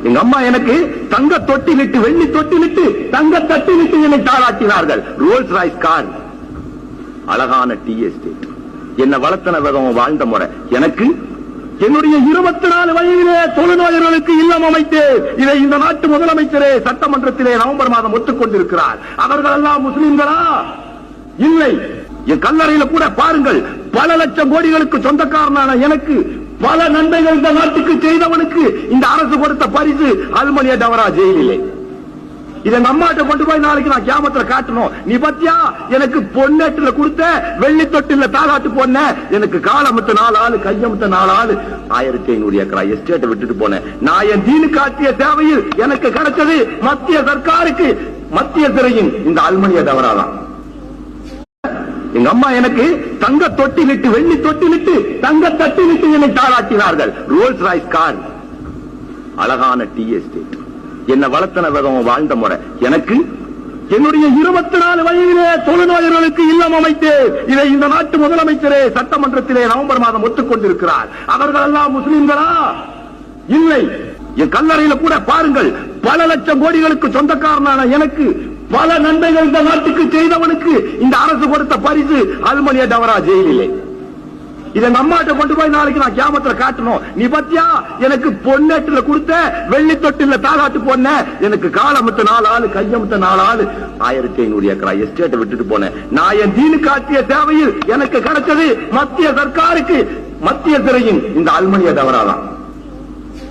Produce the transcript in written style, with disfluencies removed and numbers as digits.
எங்க அம்மா எனக்கு தங்க தொட்டிலிட்டு வெள்ளி தொட்டிலிட்டு தங்க தட்டிலிட்டு என்னை தாளாட்டினார்கள். ரோல்ஸ் ராய்ஸ் கார், அழகான டீ எஸ்டேட், என்ன வளர்த்தன விதம், வாழ்ந்த முறை. எனக்கு என்னுடைய 24 வயதிலே தொழுநோயர்களுக்கு இல்லம் அமைத்து இதை இந்த நாட்டு முதலமைச்சரே சட்டமன்றத்திலே நவம்பர் மாதம் ஒத்துக்கொண்டிருக்கிறார். அவர்கள் எல்லாம் முஸ்லிம்களா? இல்லை. என் கல்லறையில கூட பாருங்கள், பல லட்சம் கோடிகளுக்கு சொந்தக்காரனான எனக்கு பல நன்மைகள் இந்த நாட்டுக்கு செய்தவனுக்கு இந்த அரசு கொடுத்த பரிசு அல்மலியா டவரா ஜெயிலே. இதை அம்மாட்ட கொண்டு போய் நாளைக்கு நான் கியாமத்துல காட்டணும். நீ பத்தியா எனக்கு பொன்னேட்டுல கொடுத்த வெள்ளி தொட்டில தாளாட்டு போன, எனக்கு காலமத்த 4 ஆளு கையமத்த 4 ஆளு 1500 ஏக்கரா எஸ்டேட்டை விட்டுட்டு போனேன். நான் என் தீனு காட்டிய சேவையில் எனக்கு கிடைச்சது மத்திய சர்க்காருக்கு மத்திய சிறையின் இந்த அல்மலியா டவரா தான். எங்க அம்மா எனக்கு தங்க தொட்டிலிட்டு வெள்ளி தொட்டிலிட்டு தங்க தட்டிலிட்டு என்னை தாளாட்டினார்கள். ரோல்ஸ் ராய்ஸ் கார், அழகான டீ எஸ்டேட், என்ன வளர்த்தன விதம், வாழ்ந்த முறை. எனக்கு என்னுடைய 24 வயதிலே தொழுநோயர்களுக்கு இல்லம் அமைத்து இதை இந்த நாட்டு முதலமைச்சரே சட்டமன்றத்திலே நவம்பர் மாதம் ஒத்துக்கொண்டிருக்கிறார். அவர்கள் எல்லாம் முஸ்லிம்களா? இல்லை. என் கல்லறையில கூட பாருங்கள், பல லட்சம் கோடிகளுக்கு சொந்தக்காரனான எனக்கு பல நன்மைகள் இந்த நாட்டுக்கு செய்தவனுக்கு இந்த அரசு கொடுத்த பரிசு அல்மலியா டவரா ஜெயிலே. இதை அம்மாட்ட கொண்டு போய் நாளைக்கு நான் கியாமத்துல காட்டணும். நீ பத்தியா எனக்கு பொன்னேட்டுல கொடுத்த வெள்ளி தொட்டில தாளாட்டு போன, எனக்கு காலமத்த 4 ஆளு கையமத்த 4 ஆளு 1500 ஏக்கரா எஸ்டேட்டை விட்டுட்டு போனேன். நான் என் தீனு காட்டிய சேவையில் எனக்கு கிடைச்சது மத்திய சர்க்காருக்கு மத்திய சிறையின் இந்த அல்மலியா டவரா தான்.